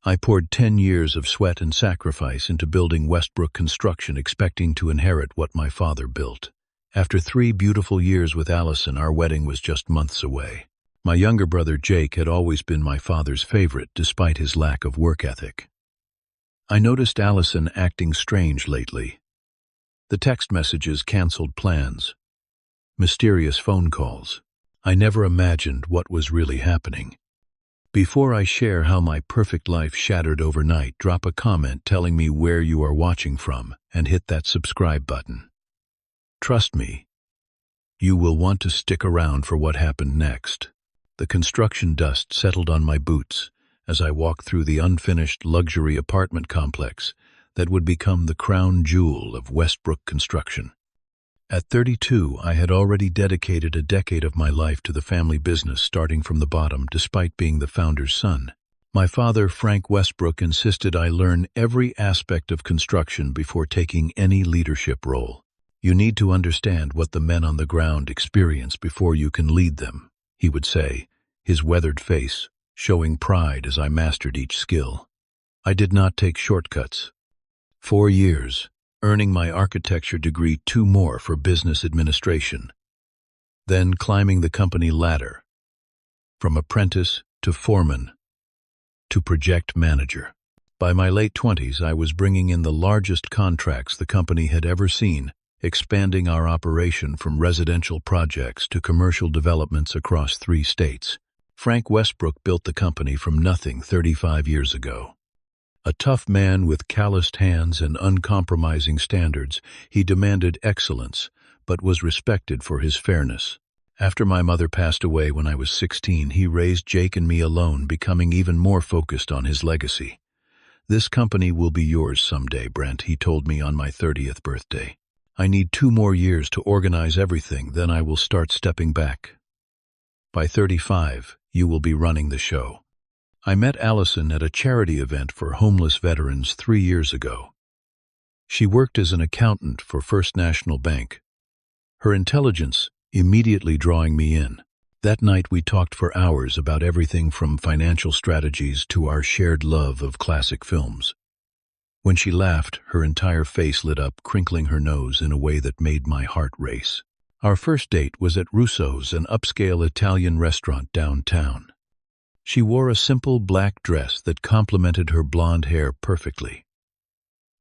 I poured 10 years of sweat and sacrifice into building Westbrook Construction, expecting to inherit what my father built. After 3 beautiful years with Allison, our wedding was just months away. My younger brother Jake had always been my father's favorite, despite his lack of work ethic. I noticed Allison acting strange lately. The text messages canceled plans. Mysterious phone calls. I never imagined what was really happening. Before I share how my perfect life shattered overnight, drop a comment telling me where you are watching from and hit that subscribe button. Trust me, you will want to stick around for what happened next. The construction dust settled on my boots as I walked through the unfinished luxury apartment complex that would become the crown jewel of Westbrook Construction. At 32, I had already dedicated a decade of my life to the family business, starting from the bottom despite being the founder's son. My father, Frank Westbrook, insisted I learn every aspect of construction before taking any leadership role. You need to understand what the men on the ground experience before you can lead them, he would say, his weathered face showing pride as I mastered each skill. I did not take shortcuts. 4 years, earning my architecture degree, 2 more for business administration. Then climbing the company ladder, from apprentice to foreman to project manager. By my late 20s, I was bringing in the largest contracts the company had ever seen, expanding our operation from residential projects to commercial developments across 3 states. Frank Westbrook built the company from nothing 35 years ago. A tough man with calloused hands and uncompromising standards, he demanded excellence, but was respected for his fairness. After my mother passed away when I was 16, he raised Jake and me alone, becoming even more focused on his legacy. "This company will be yours someday, Brent," he told me on my 30th birthday. "I need 2 more years to organize everything, then I will start stepping back. By 35, you will be running the show." I met Allison at a charity event for homeless veterans 3 years ago. She worked as an accountant for First National Bank, her intelligence immediately drawing me in. That night we talked for hours about everything from financial strategies to our shared love of classic films. When she laughed, her entire face lit up, crinkling her nose in a way that made my heart race. Our first date was at Russo's, an upscale Italian restaurant downtown. She wore a simple black dress that complemented her blonde hair perfectly.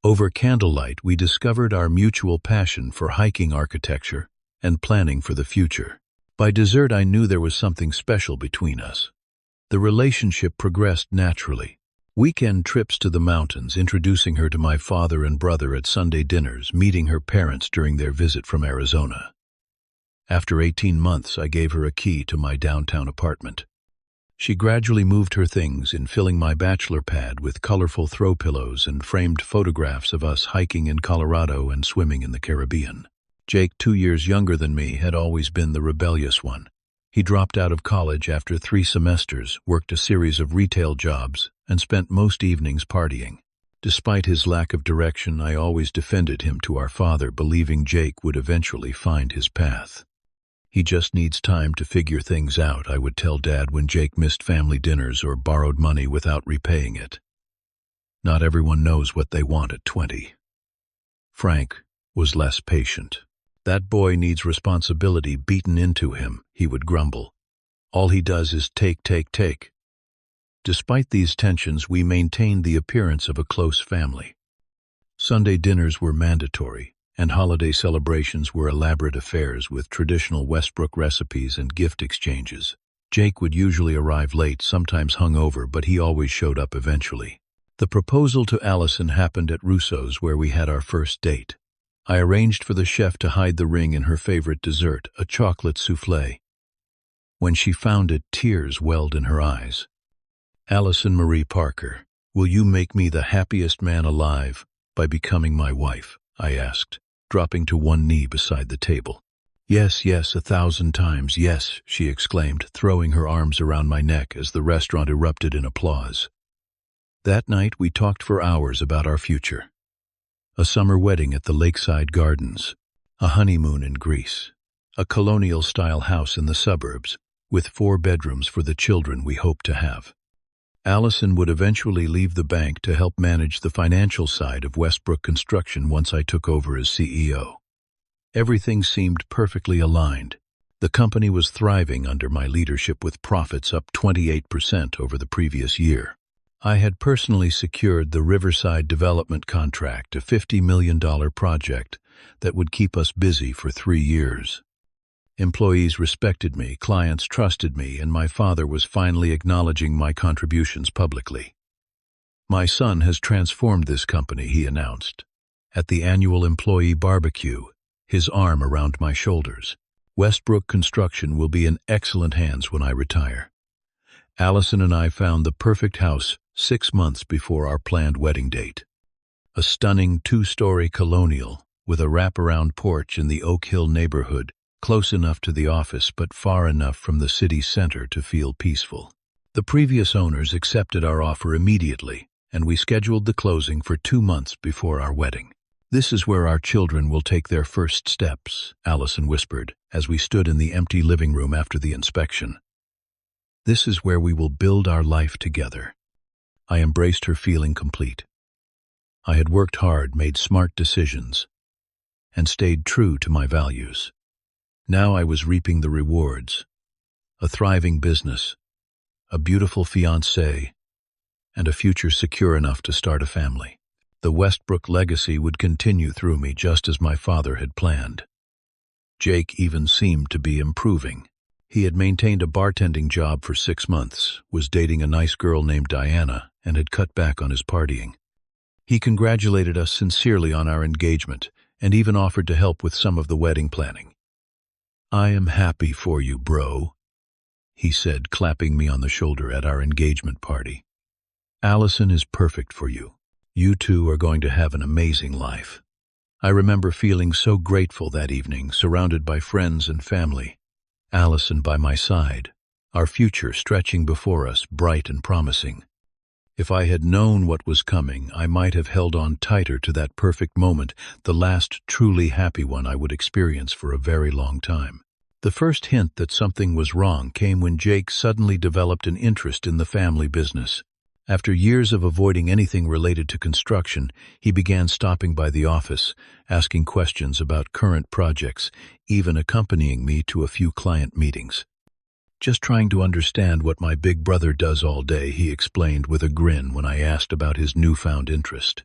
Over candlelight, we discovered our mutual passion for hiking architecture and planning for the future. By dessert, I knew there was something special between us. The relationship progressed naturally. Weekend trips to the mountains, introducing her to my father and brother at Sunday dinners, meeting her parents during their visit from Arizona. After 18 months, I gave her a key to my downtown apartment. She gradually moved her things in, filling my bachelor pad with colorful throw pillows and framed photographs of us hiking in Colorado and swimming in the Caribbean. Jake, 2 years younger than me, had always been the rebellious one. He dropped out of college after 3 semesters, worked a series of retail jobs, and spent most evenings partying. Despite his lack of direction, I always defended him to our father, believing Jake would eventually find his path. "He just needs time to figure things out," I would tell Dad when Jake missed family dinners or borrowed money without repaying it. Not everyone knows what they want at 20. Frank was less patient. "That boy needs responsibility beaten into him," he would grumble. "All he does is take, take, take." Despite these tensions, we maintained the appearance of a close family. Sunday dinners were mandatory, and holiday celebrations were elaborate affairs with traditional Westbrook recipes and gift exchanges. Jake would usually arrive late, sometimes hungover, but he always showed up eventually. The proposal to Allison happened at Russo's, where we had our first date. I arranged for the chef to hide the ring in her favorite dessert, a chocolate soufflé. When she found it, tears welled in her eyes. "Allison Marie Parker, will you make me the happiest man alive by becoming my wife?" I asked, dropping to one knee beside the table. "Yes, yes, 1,000 times, yes," she exclaimed, throwing her arms around my neck as the restaurant erupted in applause. That night we talked for hours about our future. A summer wedding at the Lakeside Gardens, a honeymoon in Greece, a colonial-style house in the suburbs, with 4 bedrooms for the children we hoped to have. Allison would eventually leave the bank to help manage the financial side of Westbrook Construction once I took over as CEO. Everything seemed perfectly aligned. The company was thriving under my leadership with profits up 28% over the previous year. I had personally secured the Riverside Development contract, a $50 million project that would keep us busy for 3 years. Employees respected me, clients trusted me, and my father was finally acknowledging my contributions publicly. "My son has transformed this company," he announced. At the annual employee barbecue, his arm around my shoulders. "Westbrook Construction will be in excellent hands when I retire." Allison and I found the perfect house 6 months before our planned wedding date. A stunning 2-story colonial with a wraparound porch in the Oak Hill neighborhood, close enough to the office but far enough from the city center to feel peaceful. The previous owners accepted our offer immediately, and we scheduled the closing for 2 months before our wedding. "This is where our children will take their first steps," Allison whispered, as we stood in the empty living room after the inspection. "This is where we will build our life together." I embraced her, feeling complete. I had worked hard, made smart decisions, and stayed true to my values. Now I was reaping the rewards: a thriving business, a beautiful fiancée, and a future secure enough to start a family. The Westbrook legacy would continue through me, just as my father had planned. Jake even seemed to be improving. He had maintained a bartending job for 6 months, was dating a nice girl named Diana, and had cut back on his partying. He congratulated us sincerely on our engagement, and even offered to help with some of the wedding planning. "I am happy for you, bro," he said, clapping me on the shoulder at our engagement party. "Allison is perfect for you. You two are going to have an amazing life." I remember feeling so grateful that evening, surrounded by friends and family. Allison by my side, our future stretching before us, bright and promising. If I had known what was coming, I might have held on tighter to that perfect moment, the last truly happy one I would experience for a very long time. The first hint that something was wrong came when Jake suddenly developed an interest in the family business. After years of avoiding anything related to construction, he began stopping by the office, asking questions about current projects, even accompanying me to a few client meetings. "Just trying to understand what my big brother does all day," he explained with a grin when I asked about his newfound interest.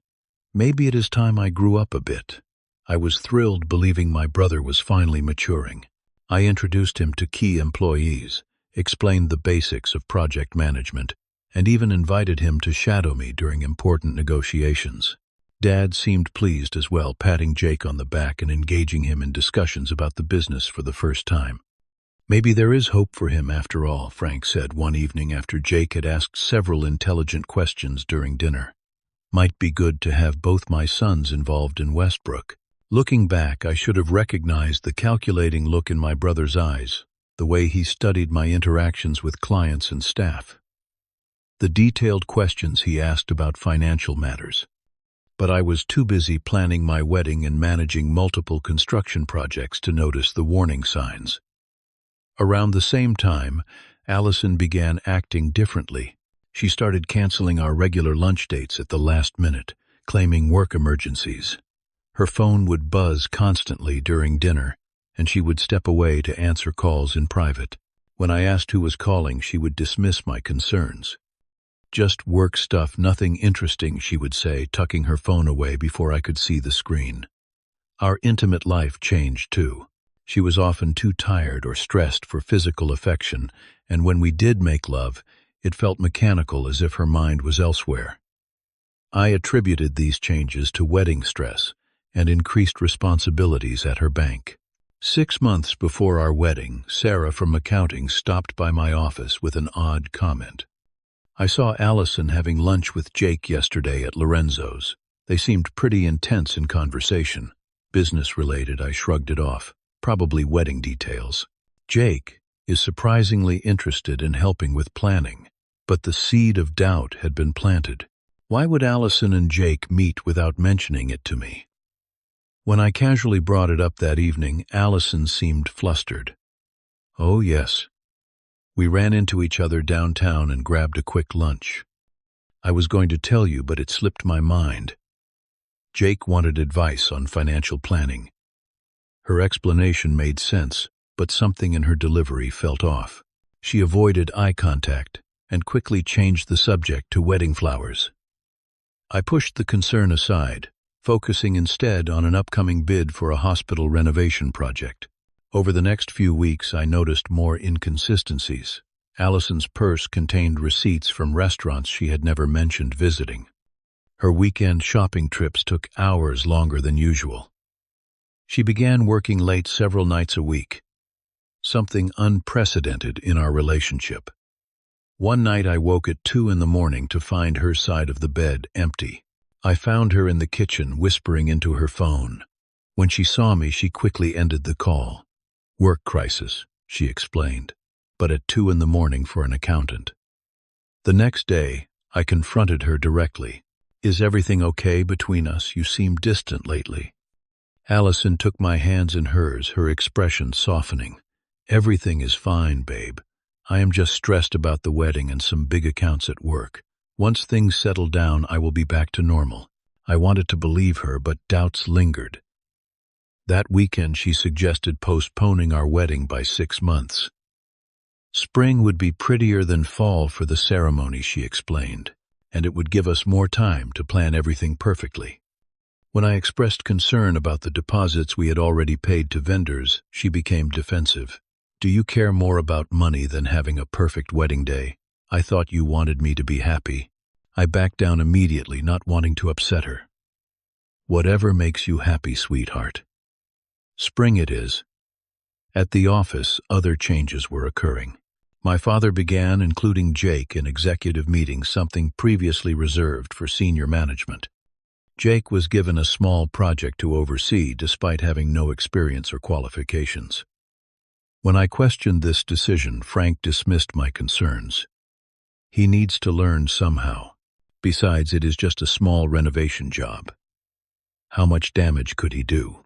"Maybe it is time I grew up a bit." I was thrilled, believing my brother was finally maturing. I introduced him to key employees, explained the basics of project management, and even invited him to shadow me during important negotiations. Dad seemed pleased as well, patting Jake on the back and engaging him in discussions about the business for the first time. "Maybe there is hope for him after all," Frank said one evening after Jake had asked several intelligent questions during dinner. "Might be good to have both my sons involved in Westbrook." Looking back, I should have recognized the calculating look in my brother's eyes, the way he studied my interactions with clients and staff, the detailed questions he asked about financial matters. But I was too busy planning my wedding and managing multiple construction projects to notice the warning signs. Around the same time, Allison began acting differently. She started canceling our regular lunch dates at the last minute, claiming work emergencies. Her phone would buzz constantly during dinner, and she would step away to answer calls in private. When I asked who was calling, she would dismiss my concerns. "Just work stuff, nothing interesting," she would say, tucking her phone away before I could see the screen. Our intimate life changed too. She was often too tired or stressed for physical affection, and when we did make love, it felt mechanical, as if her mind was elsewhere. I attributed these changes to wedding stress and increased responsibilities at her bank. 6 months before our wedding, Sarah from accounting stopped by my office with an odd comment. "I saw Allison having lunch with Jake yesterday at Lorenzo's. They seemed pretty intense in conversation." "Business-related," I shrugged it off. "Probably wedding details." "Jake is surprisingly interested in helping with planning." But the seed of doubt had been planted. Why would Allison and Jake meet without mentioning it to me? When I casually brought it up that evening, Allison seemed flustered. "Oh, yes. We ran into each other downtown and grabbed a quick lunch." I was going to tell you, but it slipped my mind. Jake wanted advice on financial planning. Her explanation made sense, but something in her delivery felt off. She avoided eye contact and quickly changed the subject to wedding flowers. I pushed the concern aside, focusing instead on an upcoming bid for a hospital renovation project. Over the next few weeks, I noticed more inconsistencies. Allison's purse contained receipts from restaurants she had never mentioned visiting. Her weekend shopping trips took hours longer than usual. She began working late several nights a week, something unprecedented in our relationship. One night I woke at 2 a.m. to find her side of the bed empty. I found her in the kitchen whispering into her phone. When she saw me, she quickly ended the call. "Work crisis," she explained, but at 2 a.m. for an accountant. The next day, I confronted her directly. "Is everything okay between us? You seem distant lately." Allison took my hands in hers, her expression softening. "Everything is fine, babe. I am just stressed about the wedding and some big accounts at work. Once things settle down, I will be back to normal." I wanted to believe her, but doubts lingered. That weekend, she suggested postponing our wedding by 6 months. Spring would be prettier than fall for the ceremony, she explained, and it would give us more time to plan everything perfectly. When I expressed concern about the deposits we had already paid to vendors, she became defensive. "Do you care more about money than having a perfect wedding day? I thought you wanted me to be happy." I backed down immediately, not wanting to upset her. "Whatever makes you happy, sweetheart." Spring it is. At the office, other changes were occurring. My father began including Jake in executive meetings, something previously reserved for senior management. Jake was given a small project to oversee despite having no experience or qualifications. When I questioned this decision, Frank dismissed my concerns. "He needs to learn somehow. Besides, it is just a small renovation job. How much damage could he do?"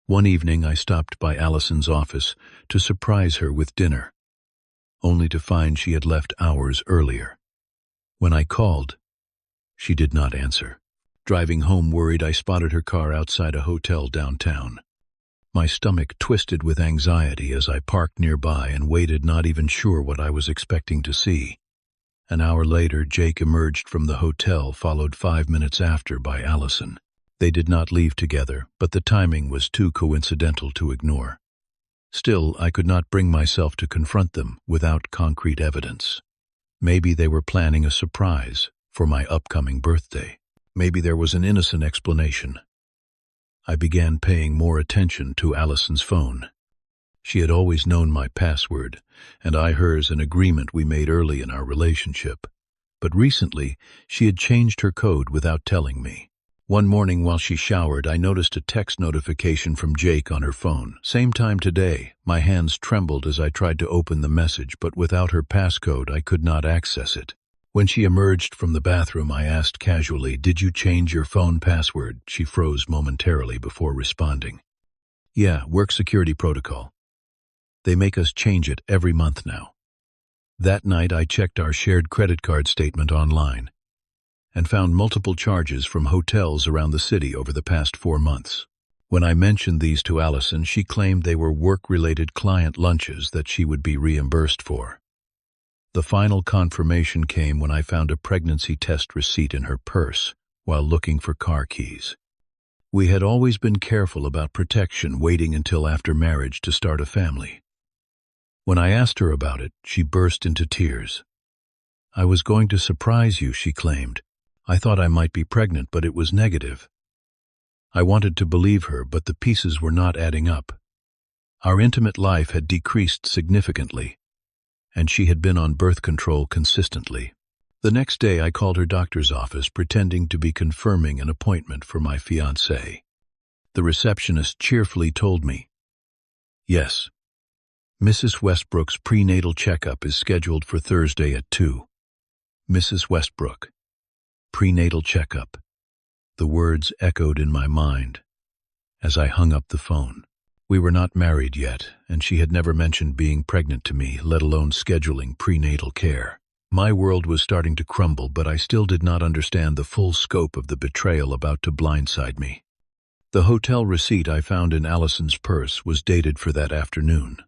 One evening, I stopped by Allison's office to surprise her with dinner, only to find she had left hours earlier. When I called, she did not answer. Driving home worried, I spotted her car outside a hotel downtown. My stomach twisted with anxiety as I parked nearby and waited, not even sure what I was expecting to see. An hour later, Jake emerged from the hotel, followed 5 minutes after by Allison. They did not leave together, but the timing was too coincidental to ignore. Still, I could not bring myself to confront them without concrete evidence. Maybe they were planning a surprise for my upcoming birthday. Maybe there was an innocent explanation. I began paying more attention to Allison's phone. She had always known my password, and I hers, an agreement we made early in our relationship. But recently, she had changed her code without telling me. One morning while she showered, I noticed a text notification from Jake on her phone. Same time today. My hands trembled as I tried to open the message, but without her passcode, I could not access it. When she emerged from the bathroom, I asked casually, "Did you change your phone password?" She froze momentarily before responding. "Yeah, work security protocol. They make us change it every month now." That night, I checked our shared credit card statement online and found multiple charges from hotels around the city over the past 4 months. When I mentioned these to Allison, she claimed they were work-related client lunches that she would be reimbursed for. The final confirmation came when I found a pregnancy test receipt in her purse while looking for car keys. We had always been careful about protection, waiting until after marriage to start a family. When I asked her about it, she burst into tears. "I was going to surprise you," she claimed. "I thought I might be pregnant, but it was negative." I wanted to believe her, but the pieces were not adding up. Our intimate life had decreased significantly, and she had been on birth control consistently. The next day, I called her doctor's office, pretending to be confirming an appointment for my fiancée. The receptionist cheerfully told me, "Yes, Mrs. Westbrook's prenatal checkup is scheduled for Thursday at 2. Mrs. Westbrook. Prenatal checkup." The words echoed in my mind as I hung up the phone. We were not married yet, and she had never mentioned being pregnant to me, let alone scheduling prenatal care. My world was starting to crumble, but I still did not understand the full scope of the betrayal about to blindside me. The hotel receipt I found in Allison's purse was dated for that afternoon.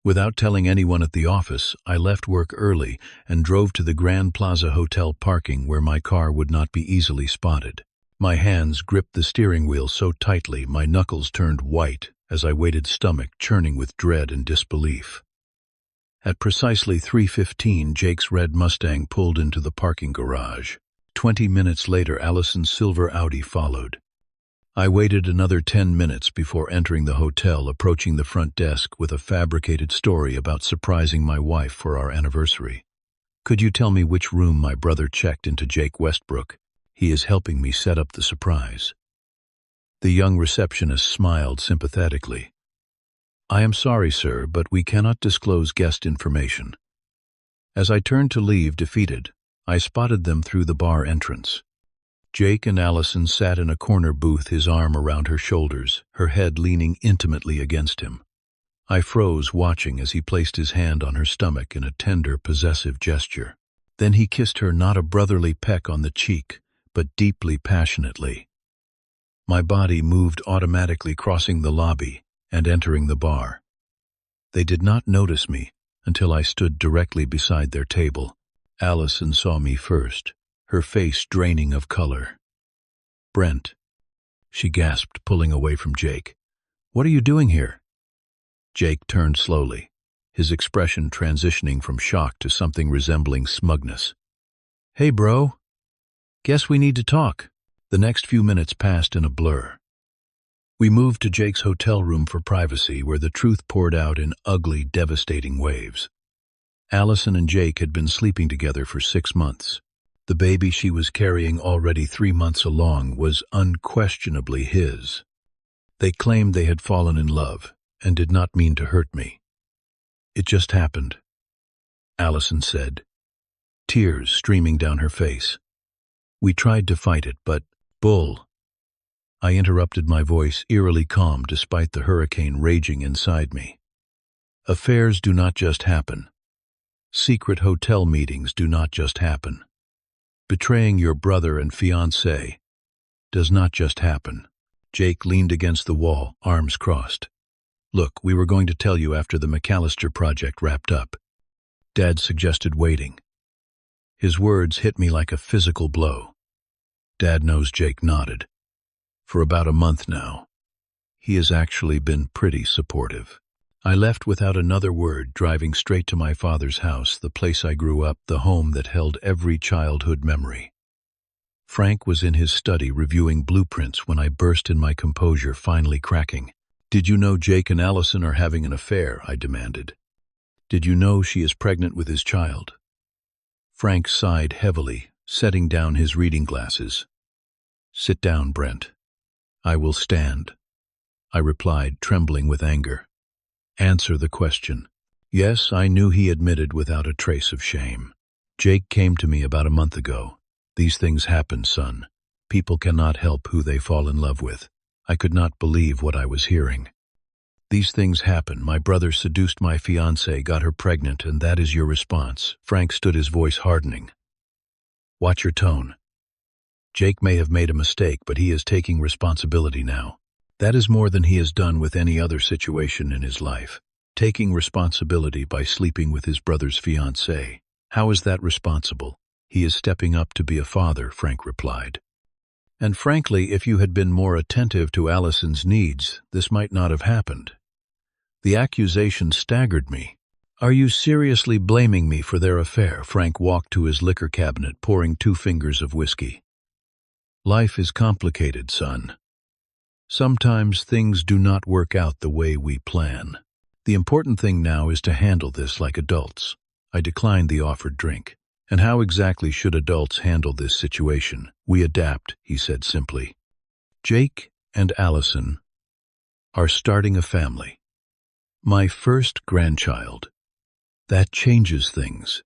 Without telling anyone at the office, I left work early and drove to the Grand Plaza Hotel parking where my car would not be easily spotted. My hands gripped the steering wheel so tightly my knuckles turned white as I waited, stomach churning with dread and disbelief. At precisely 3:15, Jake's red Mustang pulled into the parking garage. 20 minutes later, Allison's silver Audi followed. I waited another 10 minutes before entering the hotel, approaching the front desk with a fabricated story about surprising my wife for our anniversary. "Could you tell me which room my brother checked into, Jake Westbrook? He is helping me set up the surprise." The young receptionist smiled sympathetically. "I am sorry, sir, but we cannot disclose guest information." As I turned to leave, defeated, I spotted them through the bar entrance. Jake and Allison sat in a corner booth, his arm around her shoulders, her head leaning intimately against him. I froze, watching as he placed his hand on her stomach in a tender, possessive gesture. Then he kissed her, not a brotherly peck on the cheek, but deeply, passionately. My body moved automatically, crossing the lobby and entering the bar. They did not notice me until I stood directly beside their table. Allison saw me first, her face draining of color. "Brent," she gasped, pulling away from Jake. "What are you doing here?" Jake turned slowly, his expression transitioning from shock to something resembling smugness. "Hey, bro. Guess we need to talk." The next few minutes passed in a blur. We moved to Jake's hotel room for privacy, where the truth poured out in ugly, devastating waves. Allison and Jake had been sleeping together for 6 months. The baby she was carrying, already 3 months along, was unquestionably his. They claimed they had fallen in love and did not mean to hurt me. "It just happened," Allison said, tears streaming down her face. "We tried to fight it, but bull." I interrupted, my voice eerily calm despite the hurricane raging inside me. Affairs do not just happen. Secret hotel meetings do not just happen. Betraying your brother and fiancée does not just happen. Jake leaned against the wall, arms crossed. "Look, we were going to tell you after the McAllister project wrapped up." Dad suggested waiting. His words hit me like a physical blow. Dad knows. Jake nodded. "For about a month now. He has actually been pretty supportive." I left without another word, driving straight to my father's house, the place I grew up, the home that held every childhood memory. Frank was in his study reviewing blueprints when I burst in, my composure finally cracking. "Did you know Jake and Allison are having an affair?" I demanded. "Did you know she is pregnant with his child?" Frank sighed heavily, setting down his reading glasses. "Sit down, Brent." "I will stand," I replied, trembling with anger. "Answer the question." Yes, I knew, he admitted without a trace of shame. "Jake came to me about a month ago. These things happen, son. People cannot help who they fall in love with." I could not believe what I was hearing. "These things happen. My brother seduced my fiancée, got her pregnant, and that is your response." Frank stood, his voice hardening. "Watch your tone. Jake may have made a mistake, but he is taking responsibility now. That is more than he has done with any other situation in his life. Taking responsibility by sleeping with his brother's fiancée. How is that responsible? He is stepping up to be a father," Frank replied. "And frankly, if you had been more attentive to Allison's needs, this might not have happened." The accusation staggered me. "Are you seriously blaming me for their affair?" Frank walked to his liquor cabinet, pouring 2 fingers of whiskey. "Life is complicated, son. Sometimes things do not work out the way we plan. The important thing now is to handle this like adults." I declined the offered drink. "And how exactly should adults handle this situation?" "We adapt," he said simply. "Jake and Allison are starting a family. My first grandchild. That changes things.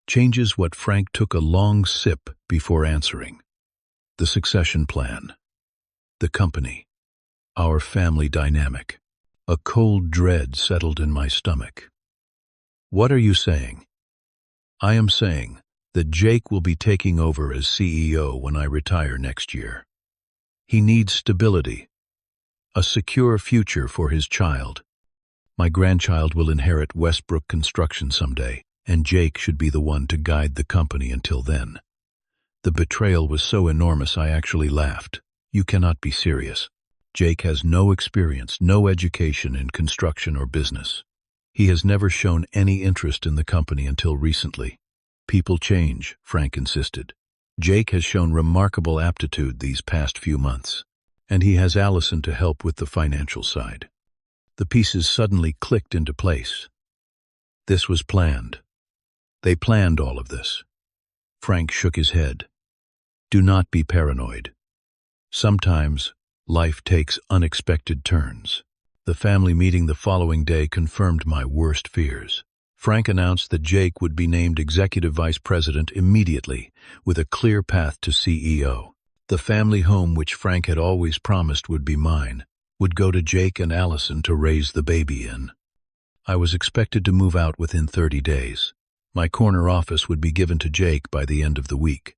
Changes what?" Frank took a long sip before answering. "The succession plan. The company. Our family dynamic." A cold dread settled in my stomach. "What are you saying?" I am saying that Jake will be taking over as CEO when I retire next year. He needs stability, a secure future for his child. My grandchild will inherit Westbrook Construction someday, and Jake should be the one to guide the company until then. The betrayal was so enormous I actually laughed. You cannot be serious. Jake has no experience, no education in construction or business. He has never shown any interest in the company until recently. People change, Frank insisted. Jake has shown remarkable aptitude these past few months, and he has Allison to help with the financial side. The pieces suddenly clicked into place. This was planned. They planned all of this. Frank shook his head. Do not be paranoid. Sometimes, life takes unexpected turns. The family meeting the following day confirmed my worst fears. Frank announced that Jake would be named Executive Vice President immediately, with a clear path to CEO. The family home which Frank had always promised would be mine would go to Jake and Allison to raise the baby in. I was expected to move out within 30 days. My corner office would be given to Jake by the end of the week.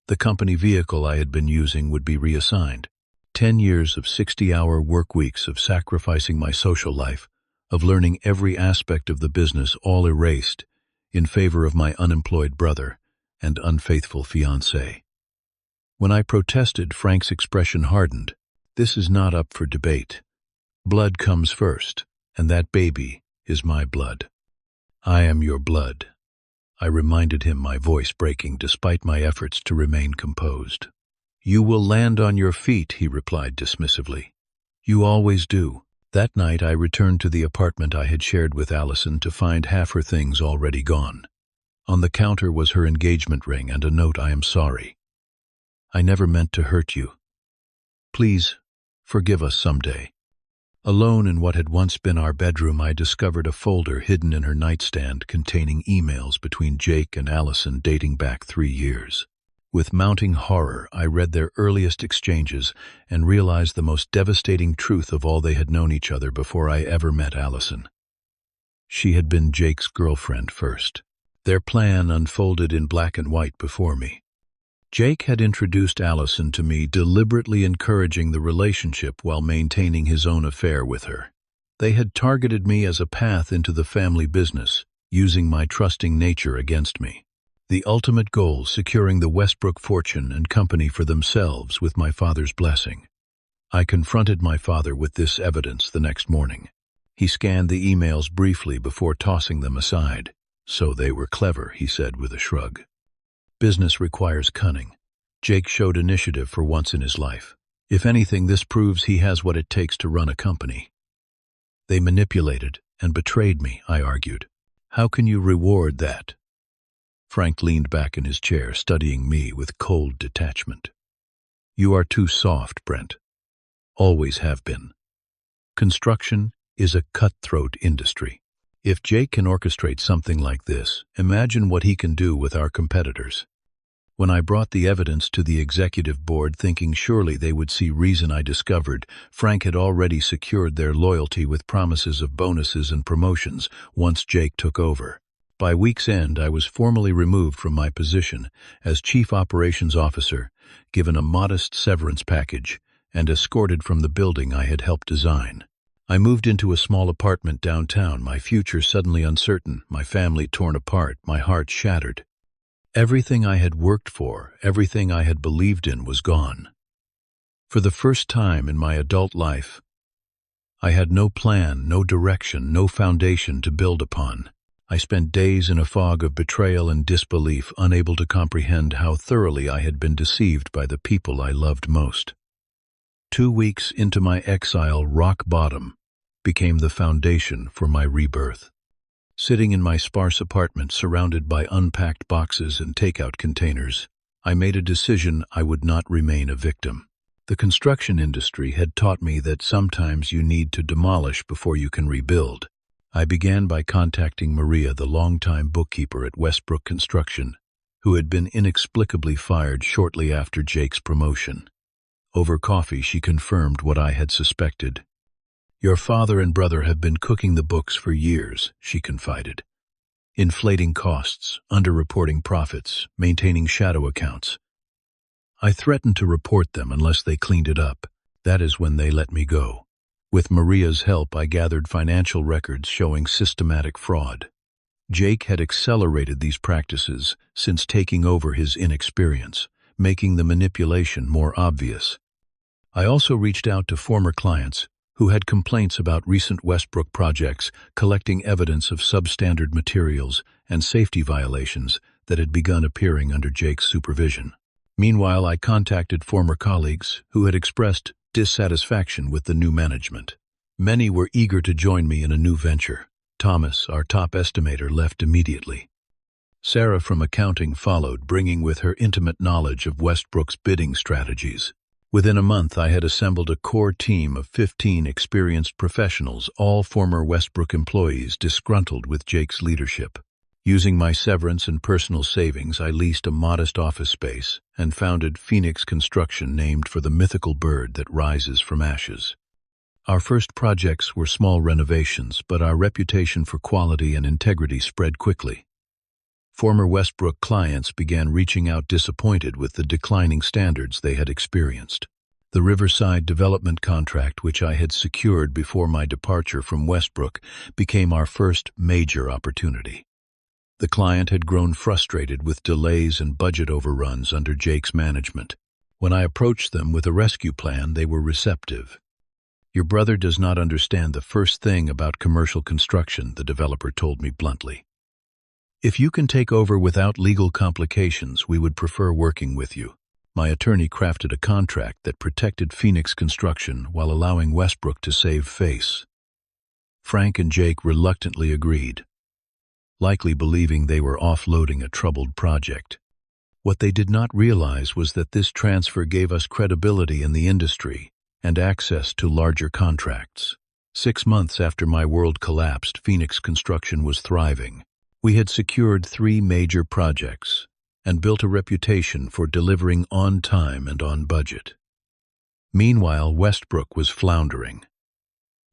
The company vehicle I had been using would be reassigned. 10 years of 60-hour work weeks of sacrificing my social life, of learning every aspect of the business, all erased in favor of my unemployed brother and unfaithful fiancée. When I protested, Frank's expression hardened. This is not up for debate. Blood comes first, and that baby is my blood. I am your blood. I reminded him, my voice breaking despite my efforts to remain composed. You will land on your feet, he replied dismissively. You always do. That night I returned to the apartment I had shared with Allison to find half her things already gone. On the counter was her engagement ring and a note: I am sorry. I never meant to hurt you. Please, forgive us someday. Alone in what had once been our bedroom, I discovered a folder hidden in her nightstand containing emails between Jake and Allison dating back 3 years. With mounting horror, I read their earliest exchanges and realized the most devastating truth of all: they had known each other before I ever met Allison. She had been Jake's girlfriend first. Their plan unfolded in black and white before me. Jake had introduced Allison to me, deliberately encouraging the relationship while maintaining his own affair with her. They had targeted me as a path into the family business, using my trusting nature against me. The ultimate goal: securing the Westbrook fortune and company for themselves with my father's blessing. I confronted my father with this evidence the next morning. He scanned the emails briefly before tossing them aside. So they were clever, he said with a shrug. Business requires cunning. Jake showed initiative for once in his life. If anything, this proves he has what it takes to run a company. They manipulated and betrayed me, I argued. How can you reward that? Frank leaned back in his chair, studying me with cold detachment. You are too soft, Brent. Always have been. Construction is a cutthroat industry. If Jake can orchestrate something like this, imagine what he can do with our competitors. When I brought the evidence to the executive board, thinking surely they would see reason, I discovered Frank had already secured their loyalty with promises of bonuses and promotions once Jake took over. By week's end, I was formally removed from my position as Chief Operations Officer, given a modest severance package, and escorted from the building I had helped design. I moved into a small apartment downtown, my future suddenly uncertain, my family torn apart, my heart shattered. Everything I had worked for, everything I had believed in was gone. For the first time in my adult life, I had no plan, no direction, no foundation to build upon. I spent days in a fog of betrayal and disbelief, unable to comprehend how thoroughly I had been deceived by the people I loved most. 2 weeks into my exile, rock bottom became the foundation for my rebirth. Sitting in my sparse apartment, surrounded by unpacked boxes and takeout containers, I made a decision: I would not remain a victim. The construction industry had taught me that sometimes you need to demolish before you can rebuild. I began by contacting Maria, the longtime bookkeeper at Westbrook Construction, who had been inexplicably fired shortly after Jake's promotion. Over coffee, she confirmed what I had suspected. Your father and brother have been cooking the books for years, she confided. inflating costs, underreporting profits, maintaining shadow accounts. I threatened to report them unless they cleaned it up. That is when they let me go. With Maria's help, I gathered financial records showing systematic fraud. Jake had accelerated these practices since taking over his inexperience, making the manipulation more obvious. I also reached out to former clients who had complaints about recent Westbrook projects, collecting evidence of substandard materials and safety violations that had begun appearing under Jake's supervision. Meanwhile, I contacted former colleagues who had expressed dissatisfaction with the new management. Many were eager to join me in a new venture. Thomas, our top estimator, left immediately. Sarah from accounting followed, bringing with her intimate knowledge of Westbrook's bidding strategies. Within a month, I had assembled a core team of 15 experienced professionals, all former Westbrook employees disgruntled with Jake's leadership. Using my severance and personal savings, I leased a modest office space and founded Phoenix Construction, named for the mythical bird that rises from ashes. Our first projects were small renovations, but our reputation for quality and integrity spread quickly. Former Westbrook clients began reaching out, disappointed with the declining standards they had experienced. The Riverside development contract, which I had secured before my departure from Westbrook, became our first major opportunity. The client had grown frustrated with delays and budget overruns under Jake's management. When I approached them with a rescue plan, they were receptive. "Your brother does not understand the first thing about commercial construction," the developer told me bluntly. "If you can take over without legal complications, we would prefer working with you." My attorney crafted a contract that protected Phoenix Construction while allowing Westbrook to save face. Frank and Jake reluctantly agreed, likely believing they were offloading a troubled project. What they did not realize was that this transfer gave us credibility in the industry and access to larger contracts. 6 months after my world collapsed, Phoenix Construction was thriving. We had secured 3 major projects and built a reputation for delivering on time and on budget. Meanwhile, Westbrook was floundering.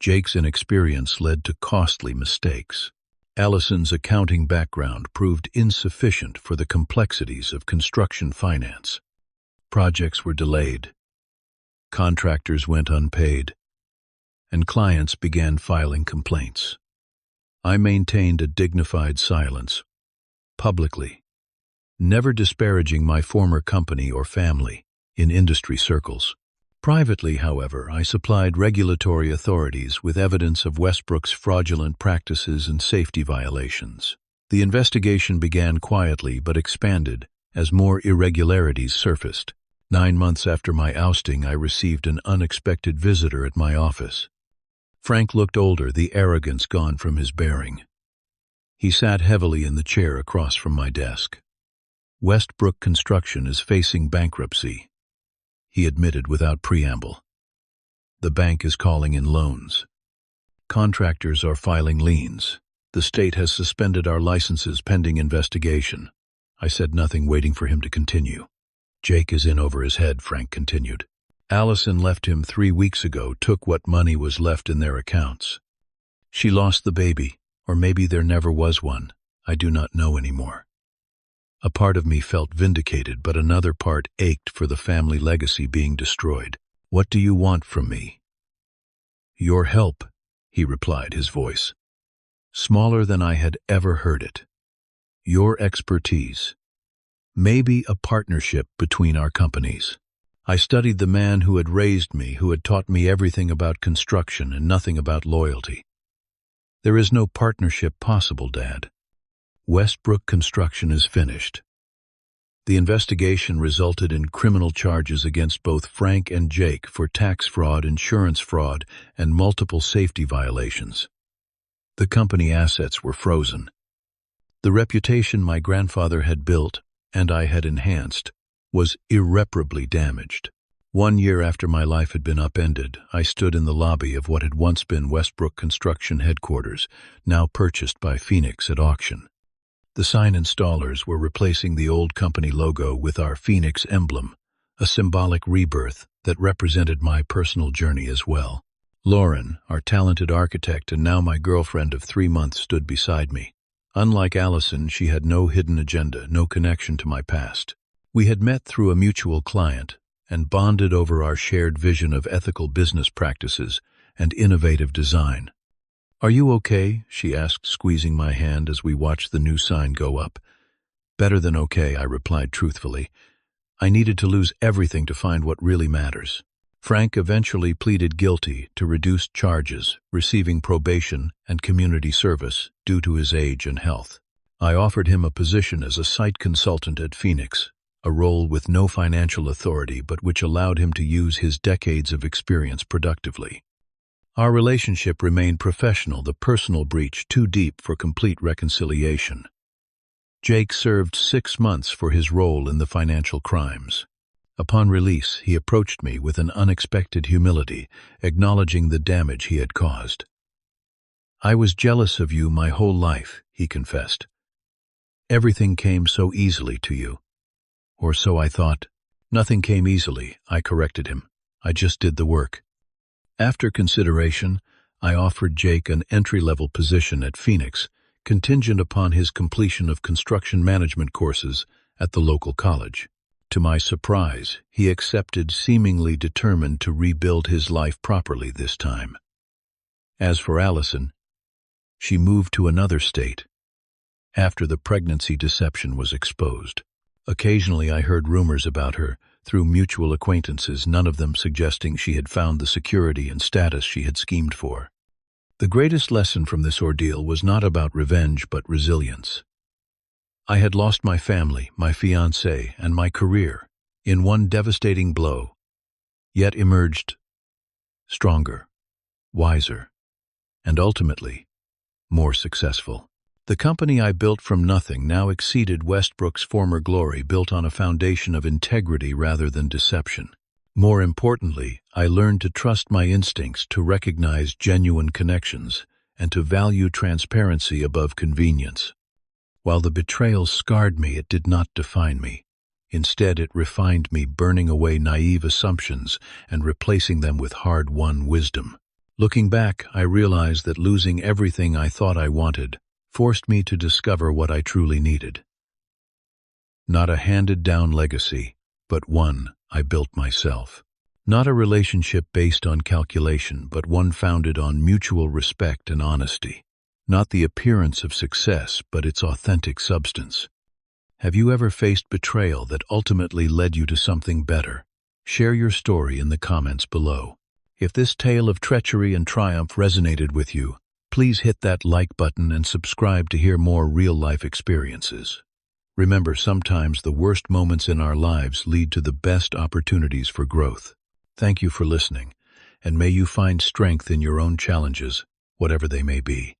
Jake's inexperience led to costly mistakes. Allison's accounting background proved insufficient for the complexities of construction finance. Projects were delayed, contractors went unpaid, and clients began filing complaints. I maintained a dignified silence, publicly, never disparaging my former company or family in industry circles. Privately, however, I supplied regulatory authorities with evidence of Westbrook's fraudulent practices and safety violations. The investigation began quietly but expanded as more irregularities surfaced. 9 months after my ousting, I received an unexpected visitor at my office. Frank looked older, the arrogance gone from his bearing. He sat heavily in the chair across from my desk. "Westbrook Construction is facing bankruptcy," he admitted without preamble. "The bank is calling in loans. Contractors are filing liens. The state has suspended our licenses pending investigation." I said nothing, waiting for him to continue. "Jake is in over his head," Frank continued. "Allison left him 3 weeks ago, took what money was left in their accounts. She lost the baby, or maybe there never was one. I do not know anymore." A part of me felt vindicated, but another part ached for the family legacy being destroyed. "What do you want from me?" "Your help," he replied, his voice smaller than I had ever heard it. "Your expertise. Maybe a partnership between our companies." I studied the man who had raised me, who had taught me everything about construction and nothing about loyalty. "There is no partnership possible, Dad. Westbrook Construction is finished." The investigation resulted in criminal charges against both Frank and Jake for tax fraud, insurance fraud, and multiple safety violations. The company assets were frozen. The reputation my grandfather had built, and I had enhanced, was irreparably damaged. 1 year after my life had been upended, I stood in the lobby of what had once been Westbrook Construction headquarters, now purchased by Phoenix at auction. The sign installers were replacing the old company logo with our Phoenix emblem, a symbolic rebirth that represented my personal journey as well. Lauren, our talented architect and now my girlfriend of 3 months, stood beside me. Unlike Allison, she had no hidden agenda, no connection to my past. We had met through a mutual client and bonded over our shared vision of ethical business practices and innovative design. "Are you okay?" she asked, squeezing my hand as we watched the new sign go up. "Better than okay," I replied truthfully. I needed to lose everything to find what really matters. Frank eventually pleaded guilty to reduced charges, receiving probation and community service due to his age and health. I offered him a position as a site consultant at Phoenix, a role with no financial authority but which allowed him to use his decades of experience productively. Our relationship remained professional, the personal breach too deep for complete reconciliation. Jake served 6 months for his role in the financial crimes. Upon release, he approached me with an unexpected humility, acknowledging the damage he had caused. "I was jealous of you my whole life," he confessed. "Everything came so easily to you. Or so I thought." "Nothing came easily," I corrected him. "I just did the work." After consideration, I offered Jake an entry-level position at Phoenix, contingent upon his completion of construction management courses at the local college. To my surprise, he accepted, seemingly determined to rebuild his life properly this time. As for Allison, she moved to another state after the pregnancy deception was exposed. Occasionally I heard rumors about her through mutual acquaintances, none of them suggesting she had found the security and status she had schemed for. The greatest lesson from this ordeal was not about revenge but resilience. I had lost my family, my fiancée, and my career in one devastating blow, yet emerged stronger, wiser, and ultimately more successful. The company I built from nothing now exceeded Westbrook's former glory, built on a foundation of integrity rather than deception. More importantly, I learned to trust my instincts, to recognize genuine connections, and to value transparency above convenience. While the betrayal scarred me, it did not define me. Instead, it refined me, burning away naive assumptions and replacing them with hard-won wisdom. Looking back, I realized that losing everything I thought I wanted forced me to discover what I truly needed. Not a handed-down legacy, but one I built myself. Not a relationship based on calculation, but one founded on mutual respect and honesty. Not the appearance of success, but its authentic substance. Have you ever faced betrayal that ultimately led you to something better? Share your story in the comments below. If this tale of treachery and triumph resonated with you, please hit that like button and subscribe to hear more real-life experiences. Remember, sometimes the worst moments in our lives lead to the best opportunities for growth. Thank you for listening, and may you find strength in your own challenges, whatever they may be.